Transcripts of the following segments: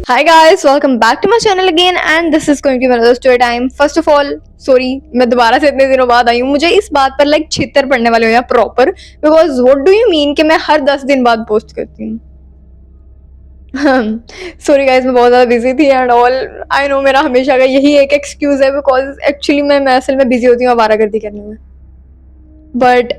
Hi guys, welcome back to my channel again and this is going to be another story time. First of all, sorry मैं दोबारा से इतने दिनों बाद आई हूँ. मुझे इस बात पर लाइक छितर पड़ने वाले हो या proper because what do you mean कि मैं हर 10 दिन बाद पोस्ट करती हूँ. सॉरी गाइस, मैं बहुत ज़्यादा बिजी थी एंड ऑल. आई नो मेरा हमेशा का यही एक एक्सक्यूज़ है बिकॉज एक्चुअली मैं असल में बिजी होती हूँ आवारागर्दी करने में. बट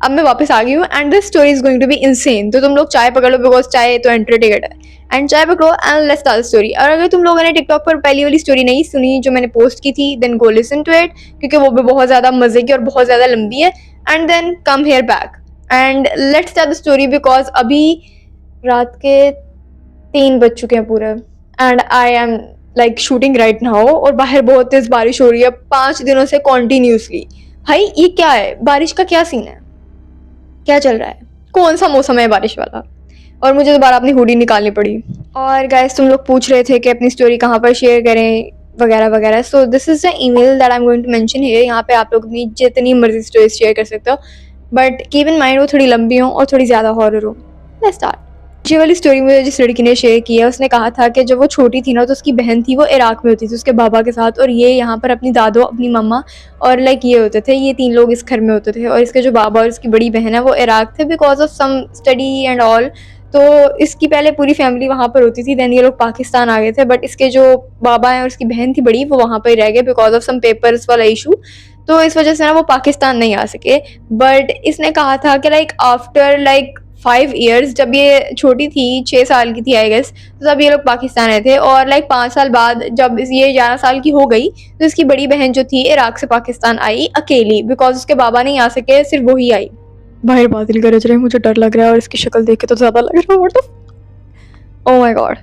अब मैं वापस आ गई हूँ and this story is going to be insane. तो तुम लोग चाय पकड़ लो बिकॉज चाय तो एंट्री टिकट है. एंड चाय पकड़ो and let's start the story. और अगर तुम लोगों ने टिकटॉक पर पहली वाली स्टोरी नहीं सुनी जो मैंने पोस्ट की थी then go listen to it क्योंकि वो भी बहुत ज़्यादा मजे की और बहुत ज़्यादा लंबी है. And then come here back and let's start the story because अभी रात के 3 बज चुके हैं पूरे and I am like shooting right now और बाहर बहुत तेज बारिश हो रही है 5 दिनों से कॉन्टिन्यूसली. भाई ये क्या है, बारिश का क्या सीन है, क्या चल रहा है, कौन सा मौसम है बारिश वाला. और मुझे दोबारा अपनी हुडी निकालनी पड़ी. और गाइस तुम लोग पूछ रहे थे कि अपनी स्टोरी कहाँ पर शेयर करें वगैरह वगैरह. So this is the email that I am going to mention here. यहाँ पे आप लोग अपनी जितनी मर्जी स्टोरी शेयर कर सकते हो बट कीप इन माइंड वो थोड़ी लंबी हो और थोड़ी ज़्यादा हॉरर हो. Let's start. ये वाली स्टोरी मुझे जिस लड़की ने शेयर की है उसने कहा था कि जब वो छोटी थी ना तो उसकी बहन थी वो इराक में होती थी उसके बाबा के साथ और ये यहाँ पर अपनी दादो अपनी मम्मा और लाइक ये होते थे. ये 3 लोग इस घर में होते थे और इसके जो बाबा और इसकी बड़ी बहन है वो इराक थे because of some study and all. तो इसकी पहले पूरी फैमिली वहाँ पर होती थी देन ये लोग पाकिस्तान आ गए थे बट इसके जो बाबा हैं और इसकी बहन थी बड़ी वो वहाँ पर ही रह गए बिकॉज ऑफ सम पेपर्स वाला इशू. तो इस वजह से ना वो पाकिस्तान नहीं आ सके. बट इसने कहा था कि लाइक आफ्टर लाइक 5 ईयर्स जब ये छोटी थी 6 साल की थी आई गेस तो तब ये लोग पाकिस्तान आए थे. और लाइक 5 साल बाद जब ये 11 साल की हो गई तो इसकी बड़ी बहन जो थी इराक से पाकिस्तान आई अकेली बिकॉज उसके बाबा नहीं आ सके सिर्फ वही आई. बाहर बादल गरज रहे हैं, मुझे डर लग रहा है और इसकी शक्ल देख के तो ज़्यादा लग रहा है. What the oh my God,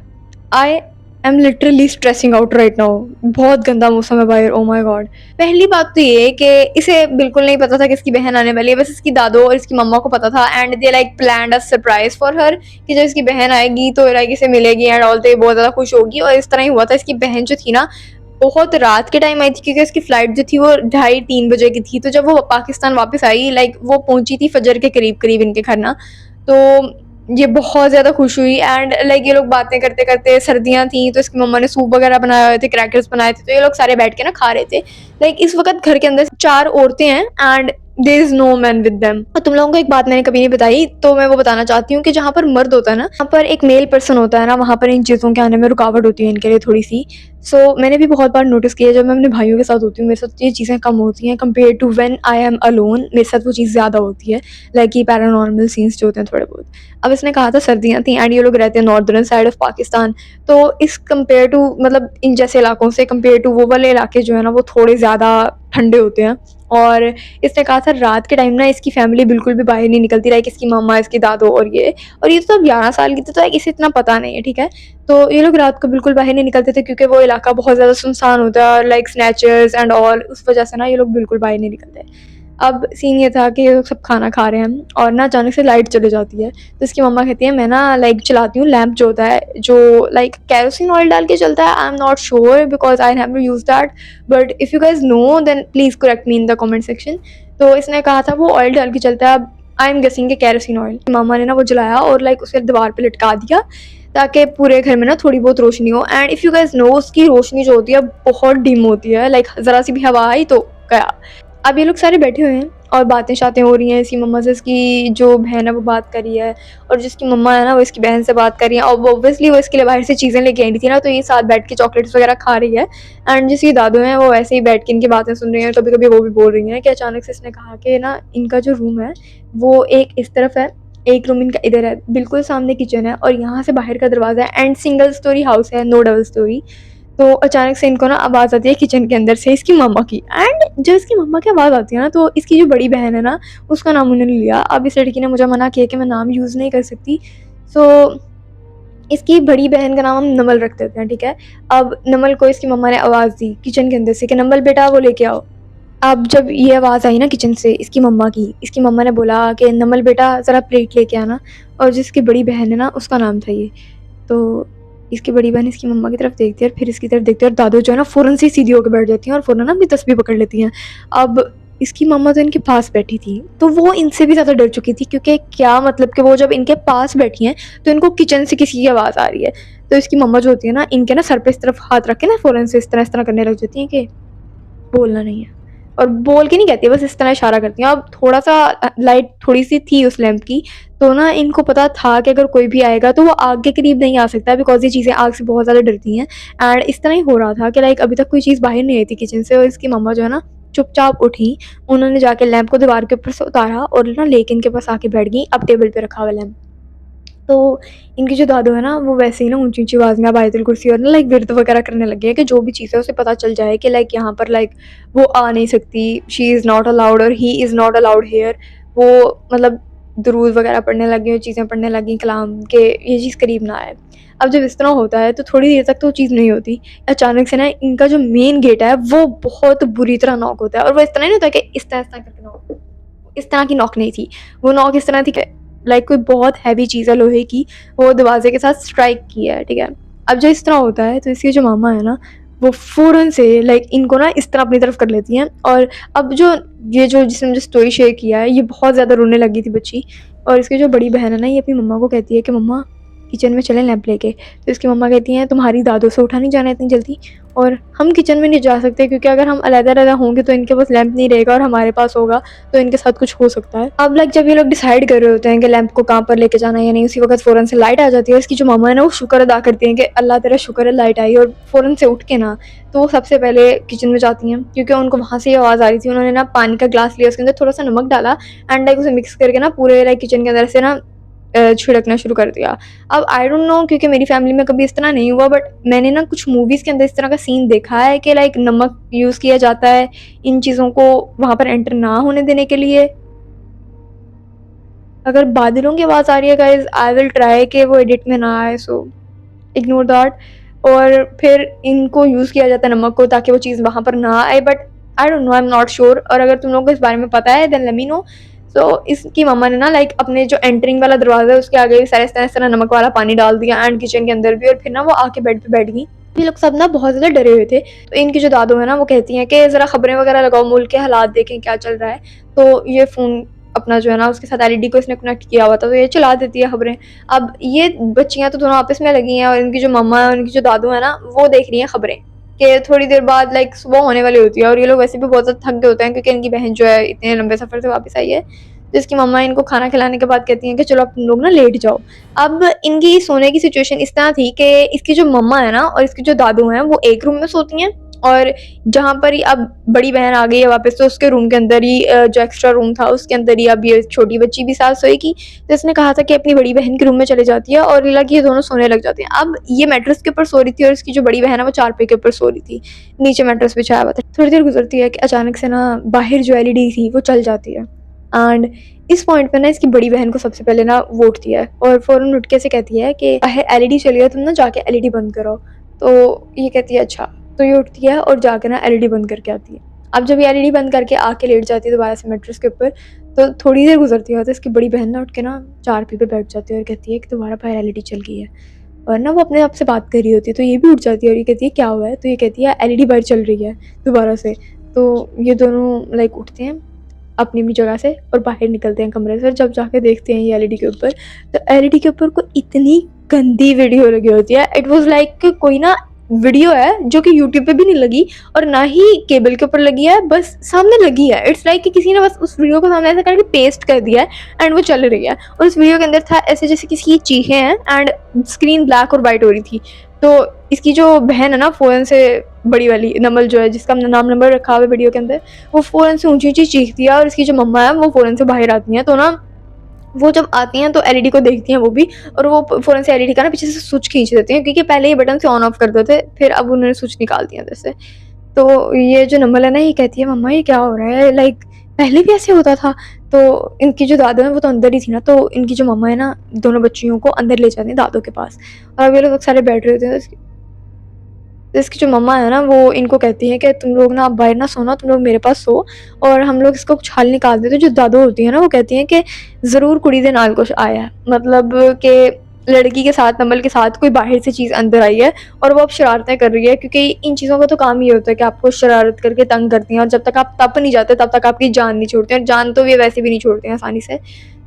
I am literally stressing out right now. बहुत गंदा मौसम है बाहर. Oh my God. पहली बात तो ये कि इसे बिल्कुल नहीं पता था कि इसकी बहन आने वाली है. बस इसकी दादो और इसकी मम्मा को पता था and they like planned a surprise for her कि जब इसकी बहन आएगी तो लाइक इसे मिलेगी एंड ऑल. तो ये बहुत ज़्यादा खुश होगी और इस तरह ही हुआ था. इसकी बहन जो थी ना बहुत रात के टाइम आई थी क्योंकि उसकी फ्लाइट जो थी वो 2:30-3 बजे की थी. तो जब वो पाकिस्तान वापस आई लाइक वो पहुंची थी फजर के करीब करीब इनके घर ना. तो ये बहुत ज़्यादा खुश हुई एंड लाइक ये लोग बातें करते करते, सर्दियाँ थी तो इसकी मम्मा ने सूप वगैरह बनाए हुए थे, क्रैकर्स बनाए थे तो ये लोग सारे बैठ के ना खा रहे थे. लाइक इस वक्त घर के अंदर 4 औरतें हैं and there is no man with them. और तुम लोगों को एक बात मैंने कभी नहीं बताई तो मैं वो बताना चाहती हूँ कि जहाँ पर मर्द होता है ना वहाँ पर एक मेल पर्सन होता है ना वहाँ पर इन चीज़ों के आने में रुकावट होती है इनके लिए थोड़ी सी. सो मैंने भी बहुत बार नोटिस किया जब मैं अपने भाइयों के साथ होती हूँ मेरे साथ ये चीज़ें कम होती हैं compare to when I am alone. मेरे साथ वो चीज़ ज़्यादा होती है लाइक ये पैरानॉर्मल सीन्स जो होते हैं थोड़े बहुत. अब इसने कहा था सर्दियाँ थी एंड ये लोग रहते हैं नॉर्दर्न साइड ऑफ पाकिस्तान. तो इस कंपेयर टू मतलब इन जैसे इलाकों से कंपेयर टू वो वाले इलाके जो है ना वो थोड़े ज़्यादा ठंडे होते हैं. और इसने कहा था रात के टाइम ना इसकी फैमिली बिल्कुल भी बाहर नहीं निकलती. लाइक इसकी मम्मा इसकी दादो और ये तो अब 11 साल की थी तो इसे इतना पता नहीं है ठीक है. तो ये लोग रात को बिल्कुल बाहर नहीं निकलते थे क्योंकि वो इलाका बहुत ज़्यादा सुनसान होता है लाइक स्नैचर्स एंड ऑल. उस वजह से ना ये लोग बिल्कुल बाहर नहीं निकलते. अब सीन ये था कि ये लोग सब खाना खा रहे हैं और ना अचानक से लाइट चली जाती है. तो इसकी मम्मा कहती है मैं ना लाइक चलाती हूँ लैम्प जो होता है जो लाइक केरोसिन ऑयल डाल के चलता है. I am not sure because I have use that but if you guys know then please correct me in the comment section. तो इसने कहा था वो ऑयल डाल के चलता है. अब आई एम गेसिंग के केरोसिन ऑयल. मामा ने ना वो जलाया और लाइक उसे दीवार पे लटका दिया ताकि पूरे घर में ना थोड़ी बहुत रोशनी हो. And if you guys know उसकी रोशनी जो होती है बहुत डिम होती है लाइक ज़रा सी भी हवा आई तो गया. अब ये लोग सारे बैठे हुए हैं और बातें शातें हो रही हैं. इसकी मम्मा से इसकी जो बहन है वो बात कर रही है और जिसकी मम्मा है ना वो इसकी बहन से बात कर रही है. और ऑब्वियसली वो इसके लिए बाहर से चीज़ें लेके आई थी ना तो ये साथ बैठ के चॉकलेट्स वगैरह खा रही है. एंड जिसकी दादू हैं वो वैसे ही बैठ के इनकी बातें सुन रही हैं. कभी कभी वो भी बोल रही हैं कि अचानक से इसने कहा कि ना इनका जो रूम है वो एक इस तरफ है, एक रूम इनका इधर है, बिल्कुल सामने किचन है और यहाँ से बाहर का दरवाज़ा है एंड सिंगल स्टोरी हाउस है नो डबल स्टोरी. तो अचानक से इनको ना आवाज़ आती है किचन के अंदर से इसकी मम्मा की. एंड जब इसकी मम्मा की आवाज़ आती है ना तो इसकी जो बड़ी बहन है ना उसका नाम उन्होंने लिया. अब इस लड़की ने मुझे मना किया कि मैं नाम यूज़ नहीं कर सकती. सो इसकी बड़ी बहन का नाम हम नमल रख देते हैं ठीक है. अब नमल को इसकी मम्मा ने आवाज़ दी किचन के अंदर से कि नमल बेटा वो लेके आओ. अब जब ये आवाज़ आई ना किचन से इसकी मम्मा की, इसकी मम्मा ने बोला कि नमल बेटा ज़रा प्लेट लेके आना. और जिसकी बड़ी बहन है ना उसका नाम था ये. तो इसकी बड़ी बहन इसकी मम्मा की तरफ देखती है और फिर इसकी तरफ देखती है और दादू जो है ना फ़ौरन से सीधी होकर बैठ जाती हैं और फ़ौरन ना अपनी तस्बीह पकड़ लेती हैं. अब इसकी मम्मा तो इनके पास बैठी थी, तो वो इनसे भी ज़्यादा डर चुकी थी, क्योंकि क्या मतलब कि वो जब इनके पास बैठी हैं तो इनको किचन से किसी की आवाज़ आ रही है। तो इसकी मम्मा जो होती है ना, इनके ना सर पे इस तरफ हाथ रख के ना फ़ौरन से इस तरह करने लग जाती हैं कि बोलना नहीं है, और बोल के नहीं कहती है, बस इस तरह इशारा करती हैं। अब थोड़ा-सा लाइट थोड़ी-सी थी उस लैंप की, तो ना इनको पता था कि अगर कोई भी आएगा तो वो आग के करीब नहीं आ सकता, बिकॉज़ ये चीज़ें आग से बहुत ज़्यादा डरती हैं। एंड इस तरह ही हो रहा था कि लाइक अभी तक कोई चीज़ बाहर नहीं आई थी किचन से, और इसकी मम्मा जो है ना चुपचाप उठी, उन्होंने जाके लैंप को दीवार के ऊपर से उतारा और ना लेके इनके पास आके बैठ गईं, अब टेबल पे रखा हुआ लैंप। तो इनके जो दादू है ना, वो वैसे ही ना ऊँची-ऊँची आवाज़ में अब आयतुल कुर्सी और ना लाइक विर्द वगैरह करने लग गए हैं कि जो भी चीज़ है उसे पता चल जाए कि लाइक यहाँ पर लाइक वो आ नहीं सकती, शी इज़ नॉट अलाउड और he is not allowed here. वो मतलब दुरूद वगैरह पढ़ने लगी और चीज़ें पढ़ने लगी कलाम के ये चीज़ करीब ना आए। अब जब इस तरह होता है तो थोड़ी देर तक तो वो चीज़ नहीं होती। अचानक से ना इनका जो मेन गेट है वो बहुत बुरी तरह नॉक होता है, और वो इस तरह नहीं होता कि इस तरह करके नॉक, इस तरह की नॉक नहीं थी। वो नॉक इस तरह थी कि लाइक कोई बहुत हैवी चीज़ है लोहे की, वो दरवाजे के साथ स्ट्राइक की है, ठीक है। अब जब इस तरह होता है तो इसकी जो मामा है ना, वो फ़ौरन से लाइक इनको ना इस तरह अपनी तरफ कर लेती हैं। और अब जो ये जो जिसने मुझे स्टोरी शेयर किया है, ये बहुत ज़्यादा रोने लगी थी बच्ची। और इसकी जो बड़ी बहन है ना, ये अपनी मम्मा को कहती है कि मम्मा किचन में चलें लैंप लेके। तो इसकी मम्मा कहती हैं तुम्हारी दादों से उठा नहीं जाना इतनी जल्दी, और हम किचन में नहीं जा सकते, क्योंकि अगर हम अलग-अलग होंगे तो इनके पास लैंप नहीं रहेगा और हमारे पास होगा तो इनके साथ कुछ हो सकता है। अब लाइक जब ये लोग डिसाइड कर रहे होते हैं कि लैंप को कहाँ पर लेके जाना है या नहीं, उसी वक़्त फ़ौरन से लाइट आ जाती है। और इसकी जो मम्मा है ना, वो शुक्र अदा करती हैं कि अल्लाह तेरा शुक्र है लाइट आई, और फ़ौरन से उठ के ना तो वो सबसे पहले किचन में जाती हैं, क्योंकि उनको वहाँ से ये आवाज़ आ रही थी। उन्होंने ना पानी का ग्लास लिया, उसके अंदर थोड़ा-सा नमक डाला एंड लाइक उसे मिक्स करके ना पूरे लाइक किचन के अंदर से ना छिड़कना शुरू कर दिया। अब आई डोंट नो, क्योंकि मेरी फैमिली में कभी इस तरह नहीं हुआ, बट मैंने ना कुछ मूवीज़ के अंदर इस तरह का सीन देखा है कि लाइक नमक यूज़ किया जाता है इन चीज़ों को वहाँ पर एंटर ना होने देने के लिए। अगर बादलों की आवाज़ आ रही है गाइज़, आई विल ट्राई कि वो एडिट में ना आए, सो इग्नोर दैट। और फिर इनको यूज़ किया जाता है नमक को, ताकि वो चीज़ वहाँ पर ना आए, but I don't know, I am not sure. और अगर तुम लोगों को इस बारे में पता है देन लेट मी नो। तो इसकी मम्मा ने ना लाइक अपने जो एंटरिंग वाला दरवाज़ा है उसके आगे भी सारे इस तरह नमक वाला पानी डाल दिया एंड किचन के अंदर भी, और फिर ना वो आके बेड पे बैठ गई। ये लोग सब ना बहुत ज़्यादा डरे हुए थे। तो इनकी जो दादू है ना, वो कहती हैं कि ज़रा खबरें वगैरह लगाओ, मुल्क के हालात देखें क्या चल रहा है। तो ये फ़ोन अपना जो है ना, उसके साथ एलईडी को इसने कनेक्ट किया हुआ था, तो ये चला देती है खबरें। अब ये बच्चियाँ तो दोनों आपस में लगी हैं, और इनकी जो मम्मा है और इनकी जो दादू है ना, वो देख रही हैं खबरें कि थोड़ी देर बाद लाइक सुबह होने वाली होती है, और ये लोग वैसे भी बहुत ज़्यादा थक गए होते हैं, क्योंकि इनकी बहन जो है इतने लंबे सफ़र से वापस आई है। तो इसकी मम्मा इनको खाना खिलाने के बाद कहती हैं कि चलो अब तुम लोग ना लेट जाओ। अब इनकी सोने की सिचुएशन इस तरह थी कि इसकी जो मम्मा है ना और इसके जो दादू हैं, वो एक रूम में सोती हैं, और जहाँ पर ही अब बड़ी बहन आ गई है वापस, तो उसके रूम के अंदर ही जो एक्स्ट्रा रूम था उसके अंदर ही अब ये छोटी बच्ची भी साथ सोएगी। तो इसने कहा था कि अपनी बड़ी बहन के रूम में चले जाती है, और लीला की ये दोनों सोने लग जाती हैं। अब ये मैट्रेस के ऊपर सो रही थी और इसकी जो बड़ी बहन है वो चारपाई के ऊपर सो रही थी, नीचे मैट्रेस बिछाया हुआ था। थोड़ी देर गुजरती है कि अचानक से ना बाहर जो एलईडी थी वो चल जाती है, एंड इस पॉइंट पे ना इसकी बड़ी बहन को सबसे पहले ना वो उठती है और फ़ौरन उठ के ऐसे कहती है कि एलईडी चली है, तुम ना जाके एलईडी बंद करो। तो ये कहती है अच्छा। तो ये उठती है और जाकर ना एलईडी बंद करके आती है। अब जब ये एलईडी बंद करके आके लेट जाती है दोबारा से मैट्रेस के ऊपर, तो थोड़ी देर गुजरती है तो इसकी बड़ी बहन ना उठ के ना चारपाई पे बैठ जाती है और कहती है कि तुम्हारा बाहर एलईडी चल गई है। और ना वो अपने आप से बात कर रही होती है, तो ये भी उठ जाती है और ये कहती है क्या हुआ है? तो ये कहती है एलईडी बाहर चल रही है दोबारा से। तो ये दोनों लाइक उठते हैं अपनी जगह से और बाहर निकलते हैं कमरे से, और जब जाके देखते हैं ये एलईडी के ऊपर, तो एलईडी के ऊपर कोई इतनी गंदी वीडियो लगी होती है। इट वाज लाइक कोई ना वीडियो है जो कि यूट्यूब पे भी नहीं लगी और ना ही केबल के ऊपर लगी है, बस सामने लगी है। इट्स लाइक कि किसी ने बस उस वीडियो को सामने ऐसा करके पेस्ट कर दिया है एंड वो चल रही है। और उस वीडियो के अंदर था ऐसे जैसे किसी की चीखें हैं एंड स्क्रीन ब्लैक और वाइट हो रही थी। तो इसकी जो बहन है ना फ़ौरन से, बड़ी वाली नमल जो है जिसका हमने नाम नंबर रखा हुआ है वीडियो के अंदर, वो फ़ौरन से ऊँची-ऊँची चीखती है, और इसकी जो मम्मा है वो फ़ौरन से बाहर आती हैं। तो ना वो जब आती हैं तो एलईडी को देखती हैं वो भी, और वो फ़ौरन से एलईडी का ना पीछे से स्विच खींच देती हैं, क्योंकि पहले ये बटन से ऑन ऑफ करते थे, फिर अब उन्होंने स्विच निकाल दिया अंदर से। तो ये जो नम्बल है ना, ये कहती है मम्मा ये क्या हो रहा है, लाइक पहले भी ऐसे होता था। तो इनकी जो दादू है वो तो अंदर ही थी ना, तो इनकी जो मम्मा है ना दोनों बच्चियों को अंदर ले जाती हैं दादू के पास, और अब ये लोग सारे बैठ रहे होते हैं। तो इसकी जो मम्मा है ना वो इनको कहती है कि तुम लोग ना अब बाहर ना सोना, तुम लोग मेरे पास सो और हम लोग इसको कुछ हल निकाल देते। जो दादू होती है ना वो कहती हैं कि ज़रूर कुड़ी दे नाल कुछ आया है, मतलब कि लड़की के साथ, नमल के साथ कोई बाहर से चीज़ अंदर आई है और वो अब शरारतें कर रही है, क्योंकि इन चीज़ों का तो काम ये होता है कि आपको शरारत करके तंग करती हैं, और जब तक आप तप नहीं जाते तब तक आपकी जान नहीं छोड़ते हैं, और जान तो ये वैसे भी नहीं छोड़ते हैं आसानी से।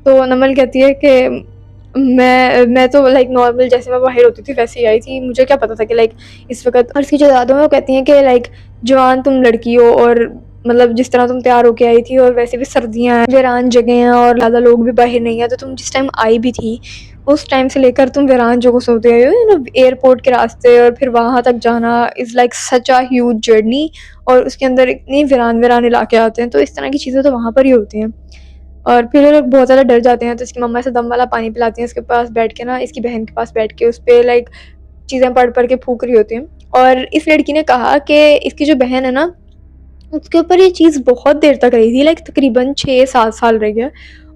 तो नमल कहती है कि मैं तो लाइक नॉर्मल जैसे मैं बाहर होती थी वैसे ही आई थी, मुझे क्या पता था कि लाइक इस वक़्त। और इसकी जो दादा है वो कहती हैं कि लाइक जवान तुम लड़की हो, और मतलब जिस तरह तुम तैयार होके आई थी, और वैसे भी सर्दियाँ हैं, वीरान जगह हैं और ज़्यादा लोग भी बाहर नहीं हैं, तो तुम जिस टाइम आई भी थी उस टाइम से लेकर तुम वीरान जगह से होते आई हो, यू नो, एयरपोर्ट के रास्ते और फिर वहाँ तक जाना is like such a huge journey, और उसके अंदर इतनी वीरान इलाके आते हैं, तो इस तरह की चीज़ें तो वहाँ पर ही होती हैं। और फिर वो लोग बहुत ज़्यादा डर जाते हैं, तो इसकी मम्मा इसे दम वाला पानी पिलाती हैं, इसके पास बैठ के ना, इसकी बहन के पास बैठ के उस पे लाइक चीज़ें पढ़ के फूँक रही होती हैं। और इस लड़की ने कहा कि इसकी जो बहन है ना, उसके ऊपर ये चीज़ बहुत देर तक रही थी, लाइक तकरीबन 6-7 साल रही है,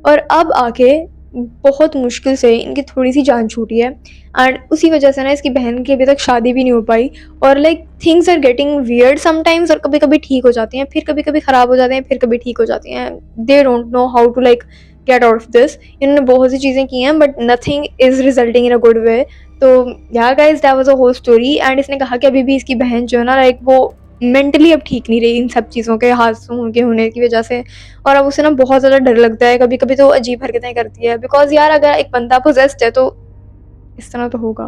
और अब आके बहुत मुश्किल से इनकी थोड़ी-सी जान छूटी है, एंड उसी वजह से ना इसकी बहन की अभी तक शादी भी नहीं हो पाई, और like things are getting weird sometimes, और कभी-कभी ठीक हो जाती हैं, फिर कभी-कभी ख़राब हो जाते हैं, फिर कभी ठीक हो जाती हैं। They don't know how to like get out of this. इन्होंने बहुत सी चीज़ें की हैं but nothing is resulting in a good way. तो yeah guys that was a whole story, and इसने कहा कि अभी भी इसकी बहन जो है ना, लाइक वो मेंटली अब ठीक नहीं रही इन सब चीज़ों के हादसों के होने की वजह से, और अब उसे ना बहुत ज़्यादा डर लगता है, कभी-कभी तो अजीब हरकतें करती है, बिकॉज़ यार अगर एक बंदा पोजेस्ड है तो इस तरह तो होगा।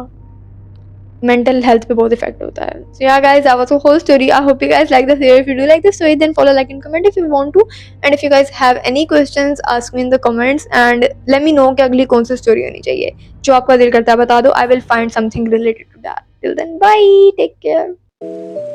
मेंटल हेल्थ पे बहुत इफेक्ट होता है। So yeah guys, that was a whole story. I hope you guys like this video. If you do like this story, then follow, like and comment if you want to. And if you guys have any questions, ask me in the comments and let me know कि अगली कौन सी story होनी चाहिए। जो आपका दिल करता है बता दो, I will find something related to that. Till then, bye. Take care.